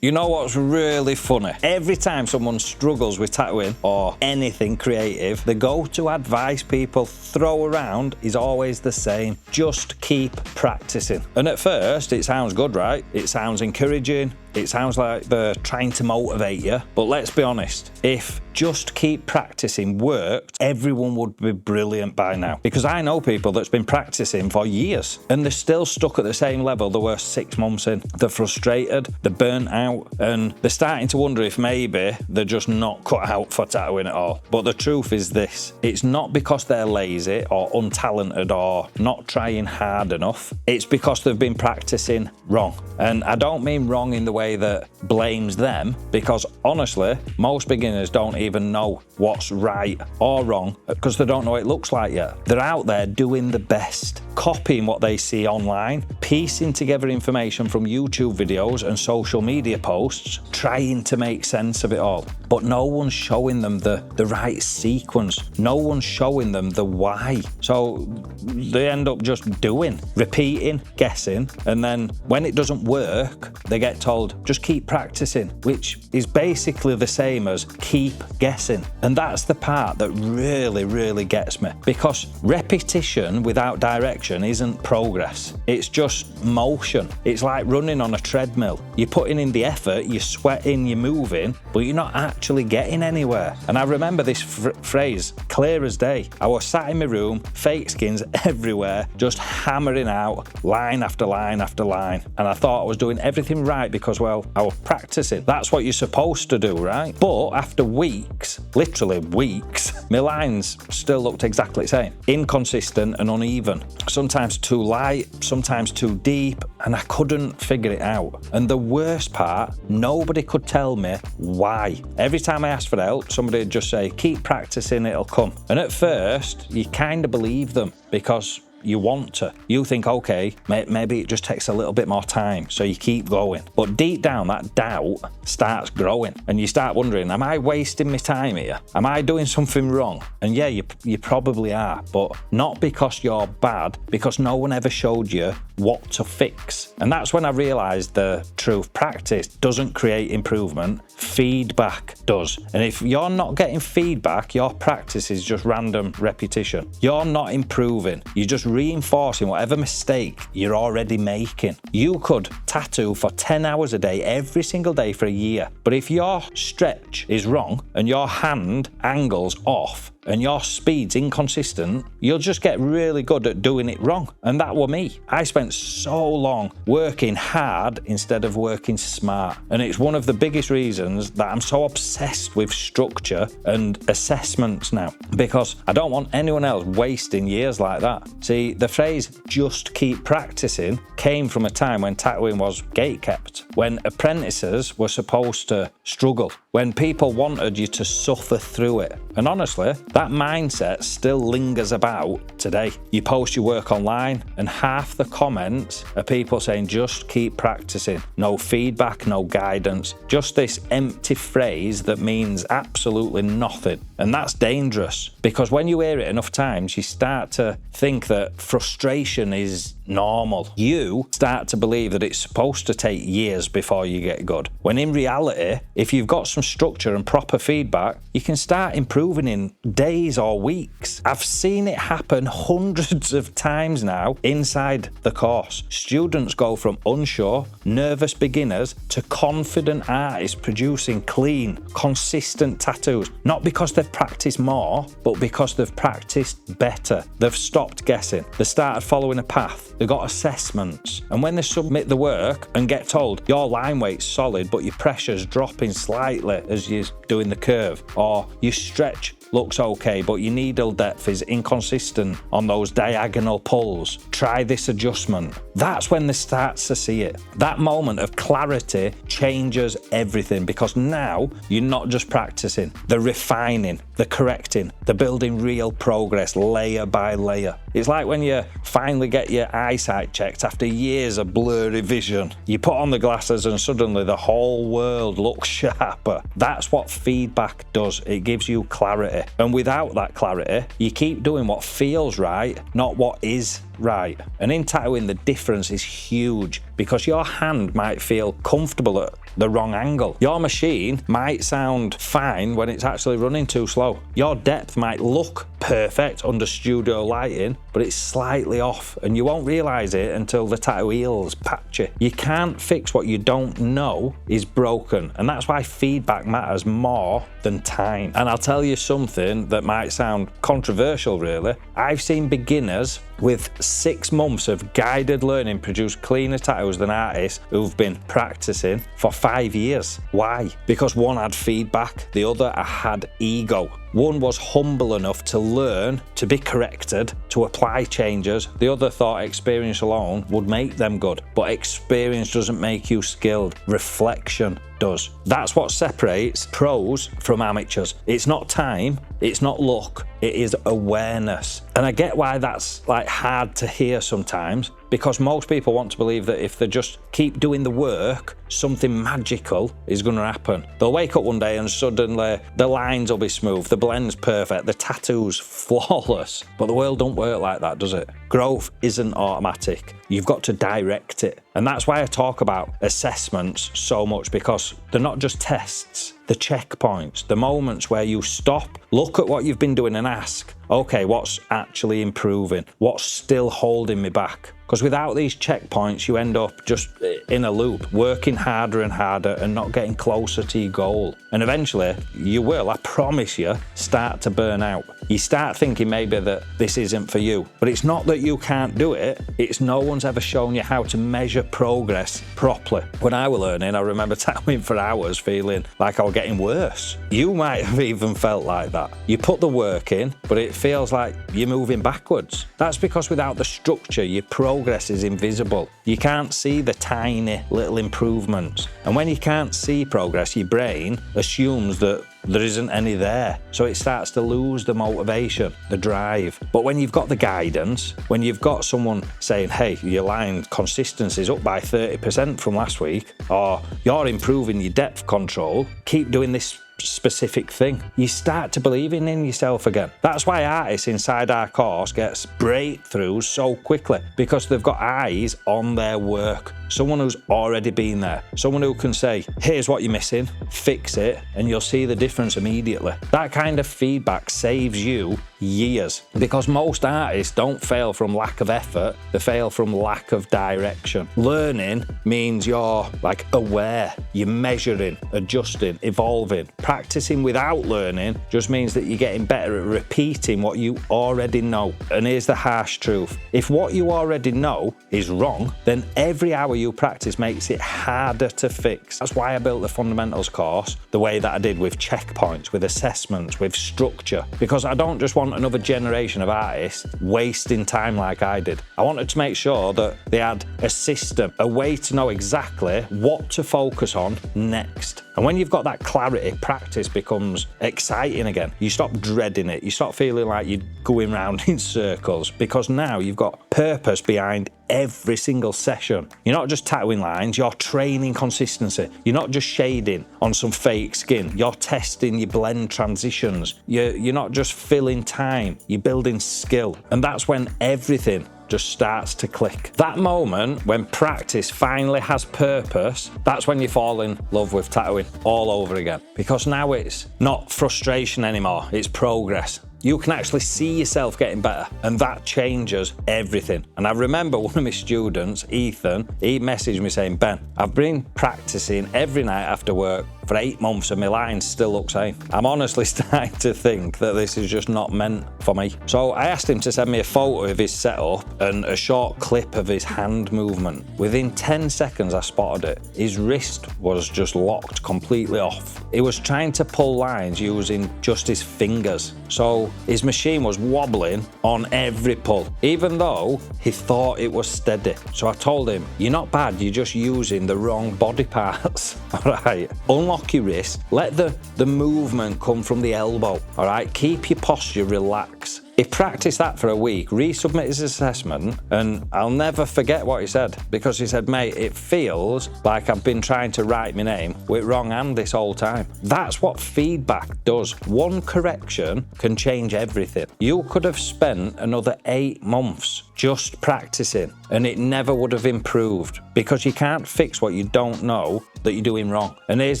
You know what's really funny? Every time someone struggles with tattooing or anything creative, the go-to advice people throw around is always the same. Just keep practicing. And at first, it sounds good, right? It sounds encouraging. It sounds like they're trying to motivate you. But let's be honest, if just keep practicing worked, everyone would be brilliant by now. Because I know people that's been practicing for years and they're still stuck at the same level they were 6 months in. They're frustrated, they're burnt out, and they're starting to wonder if maybe they're just not cut out for tattooing at all. But the truth is this, it's not because they're lazy or untalented or not trying hard enough. It's because they've been practicing wrong. And I don't mean wrong in the way that blames them, because honestly, most beginners don't even know what's right or wrong because they don't know what it looks like yet. They're out there doing the best, copying what they see online, piecing together information from YouTube videos and social media posts, trying to make sense of it all. But no one's showing them the right sequence. No one's showing them the why. So they end up just doing, repeating, guessing, and then when it doesn't work, they get told, just keep practicing, which is basically the same as keep guessing. And that's the part that really, really gets me, because repetition without direction isn't progress. It's just motion. It's like running on a treadmill. You're putting in the effort, you're sweating, you're moving, but you're not actually getting anywhere. And I remember this phrase clear as day. I was sat in my room, fake skins everywhere, just hammering out line after line after line. And I thought I was doing everything right because, well, I was practicing. That's what you're supposed to do, right? But after weeks, literally weeks, my lines still looked exactly the same. Inconsistent and uneven. Sometimes too light, sometimes too deep, and I couldn't figure it out. And the worst part, nobody could tell me why. Every time I asked for help, somebody would just say, keep practicing, it'll come. And at first, you kind of believe them because you want to. You think, okay, maybe it just takes a little bit more time, so you keep going. But deep down, that doubt starts growing, and you start wondering, am I wasting my time here? Am I doing something wrong? And yeah, you probably are, but not because you're bad, because no one ever showed you what to fix. And that's when I realized the truth. Practice doesn't create improvement, feedback does. And if you're not getting feedback, your practice is just random repetition. You're not improving, you're just reinforcing whatever mistake you're already making. You could tattoo for 10 hours a day every single day for a year, but if your stretch is wrong and your hand angle's off and your speed's inconsistent, you'll just get really good at doing it wrong. And that were me. I spent so long working hard instead of working smart. And it's one of the biggest reasons that I'm so obsessed with structure and assessments now, because I don't want anyone else wasting years like that. See, the phrase just keep practicing came from a time when tattooing was gatekept, when apprentices were supposed to struggle, when people wanted you to suffer through it. And honestly, that mindset still lingers about today. You post your work online and half the comments are people saying just keep practicing. No feedback, no guidance, just this empty phrase that means absolutely nothing. And that's dangerous, because when you hear it enough times, you start to think that frustration is normal. You start to believe that it's supposed to take years before you get good, when in reality, if you've got some structure and proper feedback, you can start improving in days or weeks. I've seen it happen hundreds of times now inside the course. Students go from unsure, nervous beginners to confident artists producing clean, consistent tattoos, not because they've practiced more, but because they've practiced better. They've stopped guessing. They started following a path. They got assessments. And when they submit the work and get told your line weight's solid, but your pressure's dropping slightly as you're doing the curve, or your stretch looks okay, but your needle depth is inconsistent on those diagonal pulls, try this adjustment. That's when they start to see it. That moment of clarity changes everything, because now you're not just practicing, they're refining, they're correcting, they're building real progress layer by layer. It's like when you finally get your eyesight checked after years of blurry vision. You put on the glasses and suddenly the whole world looks sharper. That's what feedback does. It gives you clarity. And without that clarity, you keep doing what feels right, not what is. right. And in tattooing, the difference is huge because your hand might feel comfortable at the wrong angle. Your machine might sound fine when it's actually running too slow. Your depth might look perfect under studio lighting, but it's slightly off and you won't realize it until the tattoo heals patchy. You can't fix what you don't know is broken, and that's why feedback matters more than time. And I'll tell you something that might sound controversial really. I've seen beginners with 6 months of guided learning produce cleaner tattoos than artists who've been practicing for 5 years. Why? Because one had feedback, the other had ego. One was humble enough to learn, to be corrected, to apply changes. The other thought experience alone would make them good. But experience doesn't make you skilled. Reflection does. That's what separates pros from amateurs. It's not time, it's not luck, it is awareness. And I get why that's like hard to hear sometimes, because most people want to believe that if they just keep doing the work, something magical is going to happen. They'll wake up one day and suddenly the lines will be smooth, the blend's perfect, the tattoo's flawless. But the world don't work like that, does it? Growth isn't automatic. You've got to direct it. And that's why I talk about assessments so much, because they're not just tests, the checkpoints, the moments where you stop, look at what you've been doing and ask, okay, what's actually improving? What's still holding me back? Because without these checkpoints, you end up just in a loop, working harder and harder and not getting closer to your goal. And eventually, you will, I promise you, start to burn out. You start thinking maybe that this isn't for you. But it's not that you can't do it, it's no one's ever shown you how to measure progress properly. When I was learning, I remember tattooing for hours feeling like I was getting worse. You might have even felt like that. You put the work in, but it feels like you're moving backwards. That's because without the structure, your progress is invisible. You can't see the tiny little improvements. And when you can't see progress, your brain assumes that there isn't any there. So it starts to lose the motivation, the drive. But when you've got the guidance, when you've got someone saying, hey, your line consistency is up by 30% from last week, or you're improving your depth control, keep doing this specific thing, you start to believe in yourself again. That's why artists inside our course gets breakthroughs so quickly, because they've got eyes on their work. Someone who's already been there, someone who can say, here's what you're missing, fix it, and you'll see the difference immediately. That kind of feedback saves you years, because most artists don't fail from lack of effort, they fail from lack of direction. Learning means you're like aware, you're measuring, adjusting, evolving. Practicing without learning just means that you're getting better at repeating what you already know. And here's the harsh truth. If what you already know is wrong, then every hour you practice makes it harder to fix. That's why I built the fundamentals course the way that I did, with checkpoints, with assessments, with structure, because I don't just want another generation of artists wasting time like I did. I wanted to make sure that they had a system, a way to know exactly what to focus on next. And when you've got that clarity, practice becomes exciting again. You stop dreading it. You stop feeling like you're going round in circles, because now you've got purpose behind every single session. You're not just tattooing lines, you're training consistency. You're not just shading on some fake skin, you're testing your blend transitions. You're not just filling time, you're building skill. And that's when everything just starts to click. That moment when practice finally has purpose, that's when you fall in love with tattooing all over again. Because now it's not frustration anymore, it's progress. You can actually see yourself getting better, and that changes everything. And I remember one of my students, Ethan, he messaged me saying, Ben, I've been practicing every night after work for 8 months and my lines still look same. I'm honestly starting to think that this is just not meant for me. So I asked him to send me a photo of his setup and a short clip of his hand movement. Within 10 seconds I spotted it. His wrist was just locked completely off. He was trying to pull lines using just his fingers. So his machine was wobbling on every pull, even though he thought it was steady. So I told him, you're not bad, you're just using the wrong body parts. All right, unlock your wrist, let the movement come from the elbow. All right, keep your posture relaxed. weeks. He practiced that for a week, resubmitted his assessment, and I'll never forget what he said, because he said, mate, it feels like I've been trying to write my name with wrong hand this whole time. That's what feedback does. One correction can change everything. You could have spent another 8 months just practicing and it never would have improved, because you can't fix what you don't know that you're doing wrong. And here's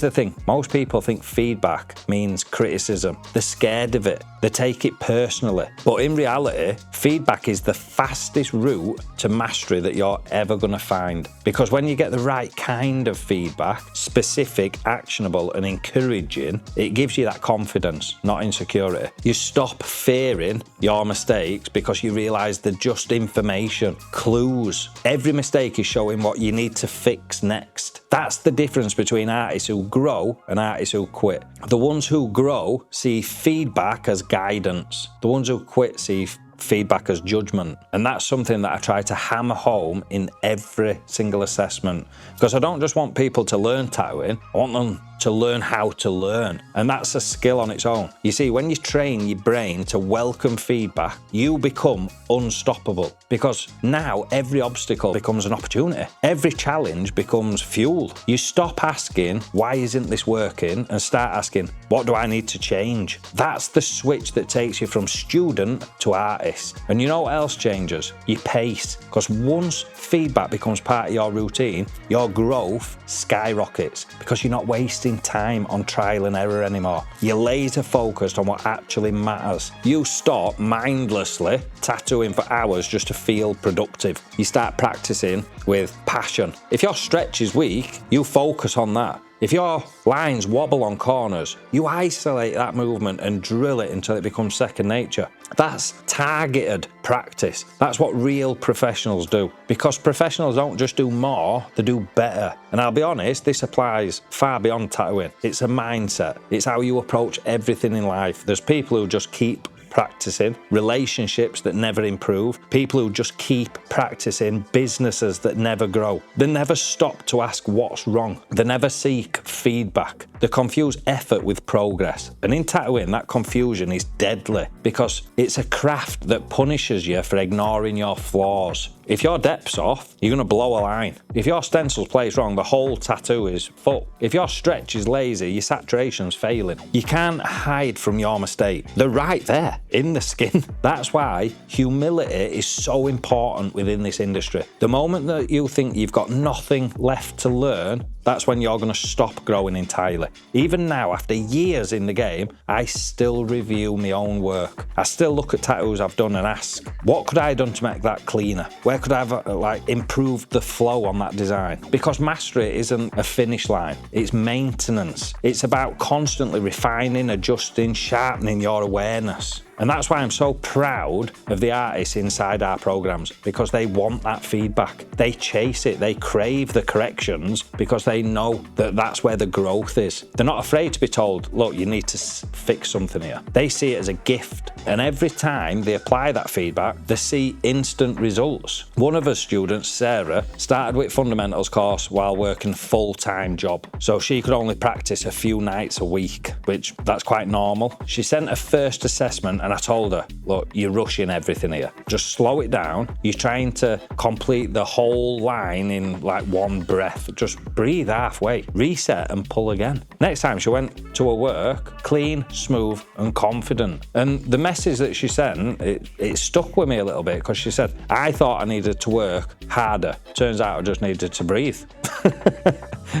the thing, most people think feedback means criticism. They're scared of it. They take it personally. But in reality, feedback is the fastest route to mastery that you're ever going to find. Because when you get the right kind of feedback, specific, actionable and encouraging, it gives you that confidence, not insecurity. You stop fearing your mistakes because you realise they're just information, clues. Every mistake is showing what you need to fix next. That's the difference between artists who grow and artists who quit. The ones who grow see feedback as guidance. The ones who quit see feedback as judgment. And that's something that I try to hammer home in every single assessment, because I don't just want people to learn tattooing, I want them to learn how to learn. And that's a skill on its own. You see, when you train your brain to welcome feedback, you become unstoppable, because now every obstacle becomes an opportunity. Every challenge becomes fuel. You stop asking, why isn't this working? And start asking, what do I need to change? That's the switch that takes you from student to artist. And you know what else changes? Your pace. Because once feedback becomes part of your routine, your growth skyrockets, because you're not wasting time on trial and error anymore. You're laser focused on what actually matters. You stop mindlessly tattooing for hours just to feel productive. You start practicing with passion. If your stretch is weak, you focus on that. If your lines wobble on corners, you isolate that movement and drill it until it becomes second nature. That's targeted practice. That's what real professionals do. Because professionals don't just do more, they do better. And I'll be honest, this applies far beyond tattooing. It's a mindset. It's how you approach everything in life. There's people who just keep practicing, relationships that never improve, people who just keep practicing, businesses that never grow. They never stop to ask what's wrong. They never seek feedback. They confuse effort with progress. And in tattooing, that confusion is deadly, because it's a craft that punishes you for ignoring your flaws. If your depth's off, you're going to blow a line. If your stencil's placed wrong, the whole tattoo is fucked. If your stretch is lazy, your saturation's failing. You can't hide from your mistake. They're right there, in the skin. That's why humility is so important within this industry. The moment that you think you've got nothing left to learn, that's when you're going to stop growing entirely. Even now, after years in the game, I still review my own work. I still look at tattoos I've done and ask, what could I have done to make that cleaner? Where could I have improved the flow on that design? Because mastery isn't a finish line, it's maintenance. It's about constantly refining, adjusting, sharpening your awareness. And that's why I'm so proud of the artists inside our programs, because they want that feedback. They chase it, they crave the corrections, because they know that that's where the growth is. They're not afraid to be told, look, you need to fix something here. They see it as a gift. And every time they apply that feedback, they see instant results. One of her students, Sarah, started with fundamentals course while working full-time job. So she could only practice a few nights a week, which that's quite normal. She sent her first assessment and I told her, look, you're rushing everything here. Just slow it down. You're trying to complete the whole line in like one breath. Just breathe halfway, reset and pull again. Next time she went to her work, clean, smooth and confident. And the message that she sent, it stuck with me a little bit, because she said, I thought I needed to work harder. Turns out I just needed to breathe.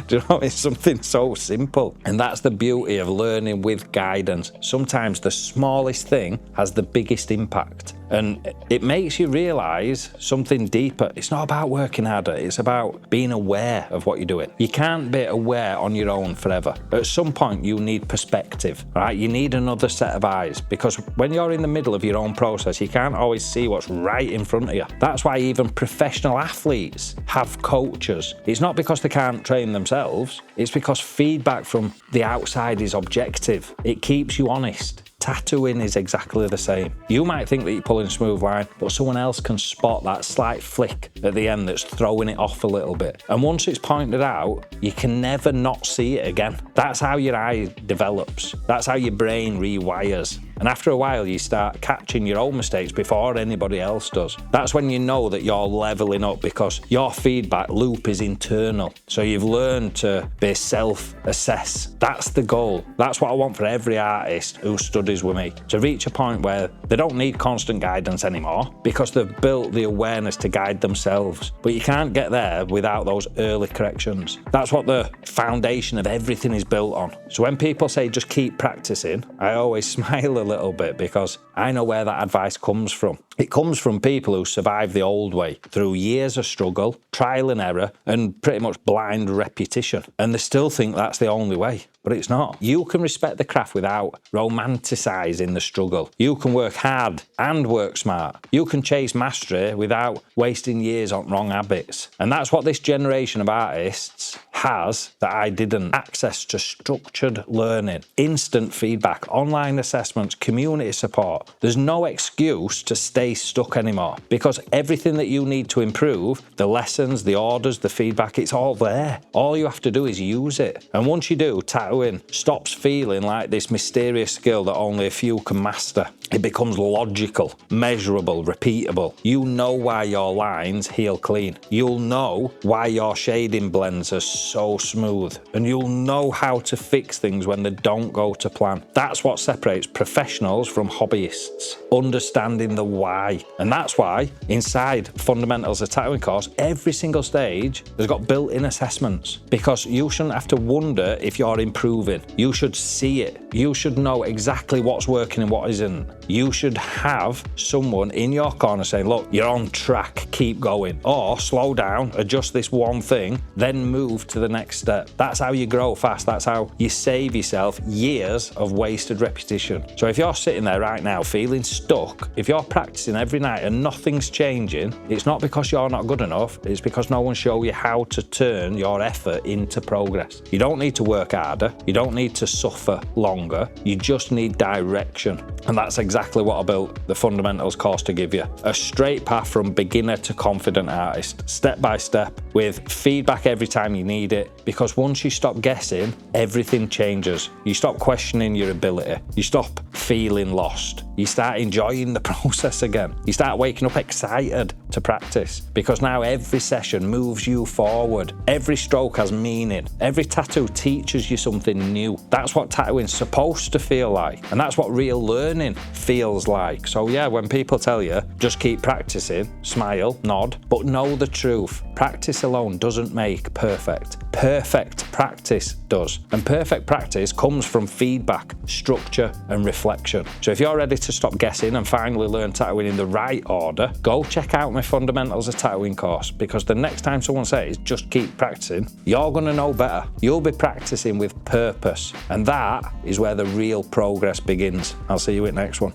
Do you know, it's something so simple. And that's the beauty of learning with guidance. Sometimes the smallest thing has the biggest impact. And it makes you realise something deeper. It's not about working harder, it's about being aware of what you're doing. You can't be aware on your own forever. At some point you need perspective, right? You need another set of eyes, because when you're in the middle of your own process, you can't always see what's right in front of you. That's why even professional athletes have coaches. It's not because they can't train themselves, it's because feedback from the outside is objective. It keeps you honest. Tattooing is exactly the same. You might think that you're pulling a smooth line, but someone else can spot that slight flick at the end that's throwing it off a little bit. And once it's pointed out, you can never not see it again. That's how your eye develops. That's how your brain rewires. And after a while, you start catching your own mistakes before anybody else does. That's when you know that you're leveling up, because your feedback loop is internal. So you've learned to be self-assess. That's the goal. That's what I want for every artist who studies with me, to reach a point where they don't need constant guidance anymore because they've built the awareness to guide themselves. But you can't get there without those early corrections. That's what the foundation of everything is built on. So when people say just keep practicing, I always smile a little bit, because I know where that advice comes from. It comes from people who survived the old way through years of struggle, trial and error, and pretty much blind repetition. And they still think that's the only way, but it's not. You can respect the craft without romanticising the struggle. You can work hard and work smart. You can chase mastery without wasting years on wrong habits. And that's what this generation of artists has that I didn't. Access to structured learning, instant feedback, online assessments, community support. There's no excuse to stay stuck anymore, because everything that you need to improve, the lessons, the orders, the feedback, it's all there. All you have to do is use it. And once you do, tattooing stops feeling like this mysterious skill that only a few can master. It becomes logical, measurable, repeatable. You know why your lines heal clean. You'll know why your shading blends are so smooth. And you'll know how to fix things when they don't go to plan. That's what separates professionals from hobbyists. Understanding the why. And that's why inside Fundamentals of Tattooing course, every single stage has got built-in assessments, because you shouldn't have to wonder if you're improving. You should see it. You should know exactly what's working and what isn't. You should have someone in your corner saying, look, you're on track, keep going. Or slow down, adjust this one thing, then move to the next step. That's how you grow fast. That's how you save yourself years of wasted repetition. So if you're sitting there right now feeling stuck, if you're practicing every night and nothing's changing, it's not because you're not good enough, it's because no one showed you how to turn your effort into progress. You don't need to work harder, you don't need to suffer longer, you just need direction. And that's exactly what I built the Fundamentals course to give you. A straight path from beginner to confident artist, step by step, with feedback every time you need it. Because once you stop guessing, everything changes. You stop questioning your ability. You stop feeling lost. You start enjoying the process again. You start waking up excited to practice, because now every session moves you forward. Every stroke has meaning. Every tattoo teaches you something new. That's what tattooing's supposed to feel like. And that's what real learning feels like. So yeah, when people tell you, just keep practicing, smile, nod, but know the truth. Practice alone doesn't make perfect. Perfect practice does. And perfect practice comes from feedback, structure, and reflection. So if you're ready to stop guessing and finally learn tattooing in the right order, go check out my Fundamentals of Tattooing course, because the next time someone says, just keep practicing, you're gonna know better. You'll be practicing with purpose. And that is where the real progress begins. I'll see you in the next one.